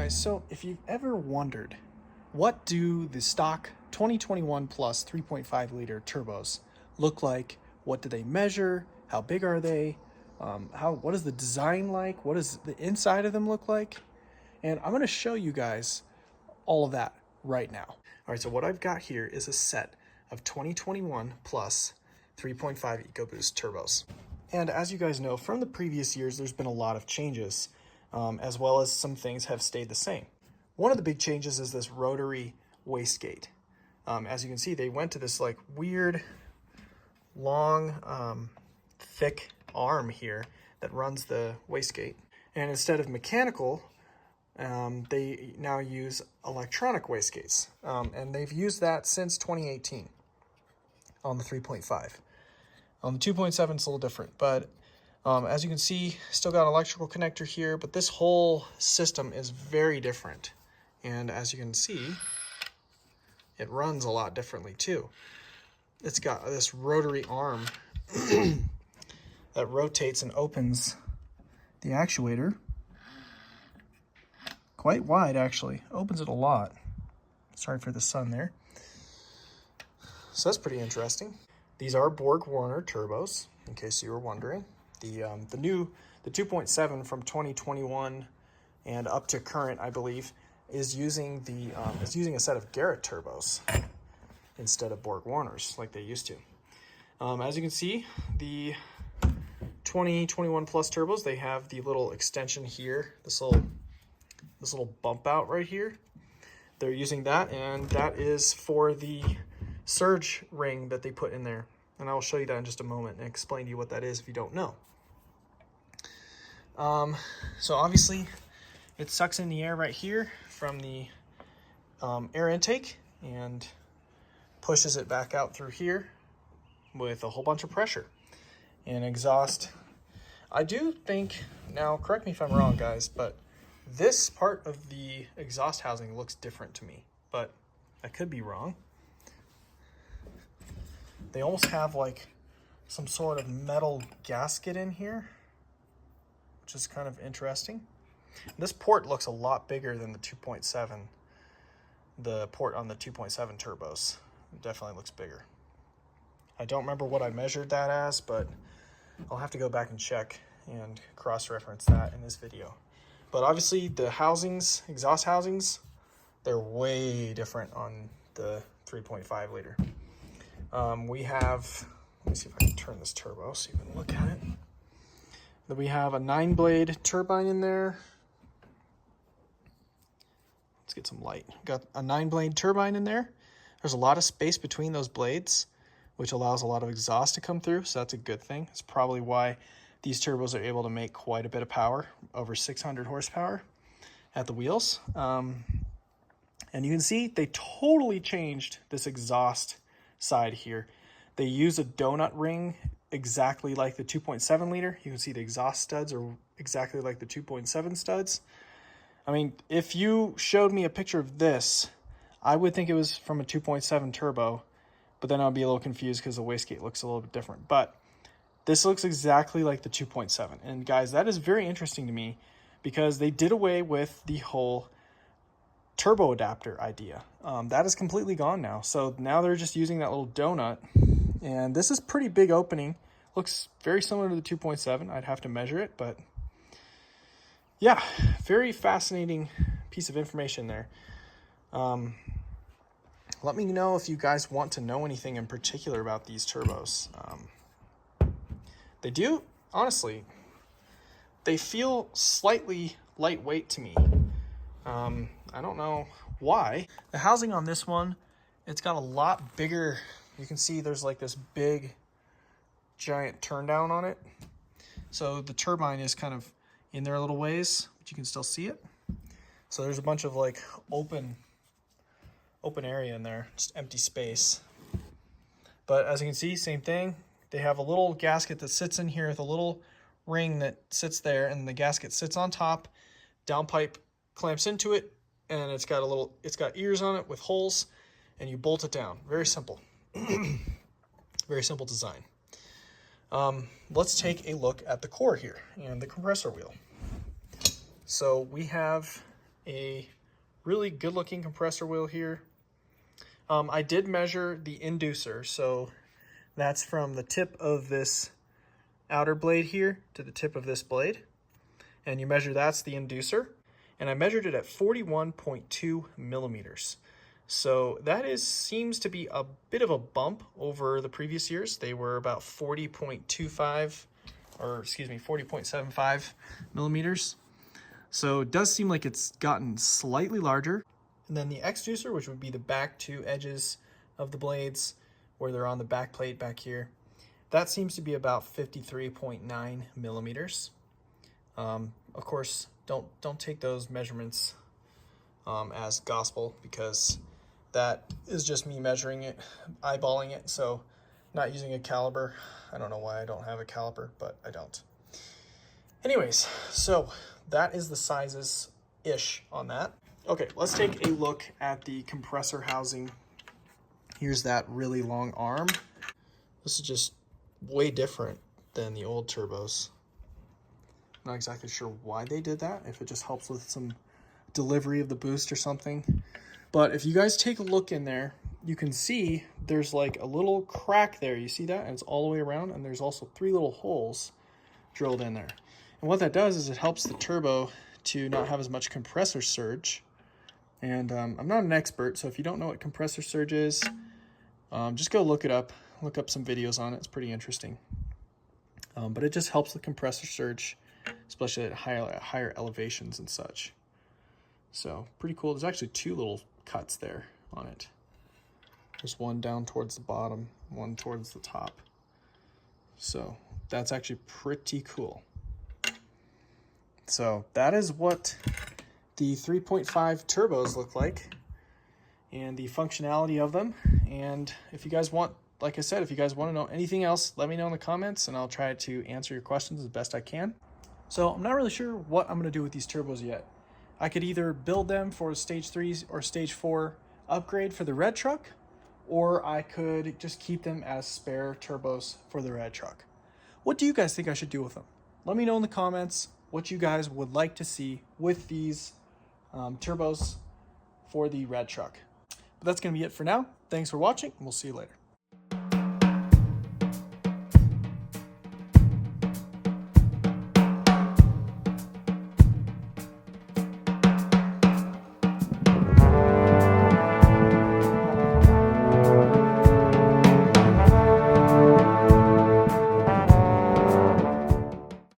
guys, so if you've ever wondered what do the stock 2021 plus 3.5 liter turbos look like, what do they measure, how big are they, what is the design like, what does the inside of them look like, and I'm going to show you guys all of that right now. All right, so what I've got here is a set of 2021 plus 3.5 Ecoboost turbos. And as you guys know, from the previous years, there's been a lot of changes, as well as some things have stayed the same. One of the big changes is this rotary wastegate. As you can see, they went to this like weird, long, thick arm here that runs the wastegate. And instead of mechanical, they now use electronic wastegates. And they've used that since 2018 on the 3.5. On the 2.7, it's a little different, but as you can see, still got an electrical connector here, but this whole system is very different. And as you can see, it runs a lot differently too. It's got this rotary arm that rotates and opens the actuator quite wide, actually. Opens it a lot. Sorry for the sun there. So that's pretty interesting. These are BorgWarner turbos, in case you were wondering. The 2.7 from 2021 and up to current, I believe, is using a set of Garrett turbos instead of BorgWarners like they used to. As you can see, the 2021 plus turbos, they have the little extension here, this little bump out right here. They're using that, and that is for the surge ring that they put in there. And I will show you that in just a moment and explain to you what that is if you don't know. So obviously it sucks in the air right here from the air intake and pushes it back out through here with a whole bunch of pressure and exhaust. I do think, now correct me if I'm wrong guys, but this part of the exhaust housing looks different to me, but I could be wrong. They almost have like some sort of metal gasket in here, which is kind of interesting. This port looks a lot bigger than the 2.7. The port on the 2.7 turbos it definitely looks bigger. I don't remember what I measured that as, but I'll have to go back and check and cross-reference that in this video. But obviously the housings, exhaust housings, they're way different on the 3.5 liter. We have, let me see if I can turn this turbo so you can look at it. Then we have a 9-blade turbine in there. Let's get some light. Got a 9-blade turbine in there. There's a lot of space between those blades, which allows a lot of exhaust to come through, so that's a good thing. It's probably why these turbos are able to make quite a bit of power, over 600 horsepower at the wheels. And you can see they totally changed this exhaust side here. They use a donut ring exactly like the 2.7 liter. You can see the exhaust studs are exactly like the 2.7 studs. I mean, if you showed me a picture of this, I would think it was from a 2.7 turbo, but then I'd be a little confused because the wastegate looks a little bit different. But this looks exactly like the 2.7. And guys, that is very interesting to me because they did away with the whole turbo adapter idea. That is completely gone now. So now they're just using that little donut. And this is pretty big opening. Looks very similar to the 2.7. I'd have to measure it, but yeah, very fascinating piece of information there. Let me know if you guys want to know anything in particular about these turbos. They do, honestly, they feel slightly lightweight to me. I don't know why. The housing on this one, it's got a lot bigger. You can see there's like this big, giant turn down on it. So the turbine is kind of in there a little ways, but you can still see it. So there's a bunch of like open area in there, just empty space. But as you can see, same thing. They have a little gasket that sits in here with a little ring that sits there, and the gasket sits on top. Downpipe clamps into it, and it's got ears on it with holes, and you bolt it down. Very simple. Very simple design. Let's take a look at the core here and the compressor wheel. So we have a really good looking compressor wheel here. I did measure the inducer, so that's from the tip of this outer blade here to the tip of this blade. And you measure that's the inducer. And I measured it at 41.2 millimeters. So that seems to be a bit of a bump over the previous years. They were about 40.25, or excuse me, 40.75 millimeters. So it does seem like it's gotten slightly larger. And then the exducer, which would be the back two edges of the blades where they're on the back plate back here, that seems to be about 53.9 millimeters. Of course, don't take those measurements as gospel, because that is just me measuring it, eyeballing it, so not using a caliper. I don't know why I don't have a caliper, but I don't. Anyways, so that is the sizes-ish on that. Okay, let's take a look at the compressor housing. Here's that really long arm. This is just way different than the old turbos. Not exactly sure why they did that, if it just helps with some delivery of the boost or something. But if you guys take a look in there, you can see there's like a little crack there. You see that? And it's all the way around, and there's also 3 little holes drilled in there. And what that does is it helps the turbo to not have as much compressor surge. And I'm not an expert, so if you don't know what compressor surge is, just go look it up. Look up some videos on it. It's pretty interesting. But it just helps the compressor surge, especially at higher elevations and such. So pretty cool. There's actually 2 little cuts there on it. There's one down towards the bottom, one towards the top. So that's actually pretty cool. So that is what the 3.5 turbos look like and the functionality of them. And if you guys want, like I said, if you guys want to know anything else, let me know in the comments and I'll try to answer your questions as best I can. So I'm not really sure what I'm going to do with these turbos yet. I could either build them for stage 3 or stage 4 upgrade for the red truck, or I could just keep them as spare turbos for the red truck. What do you guys think I should do with them? Let me know in the comments what you guys would like to see with these turbos for the red truck. But that's going to be it for now. Thanks for watching, and we'll see you later.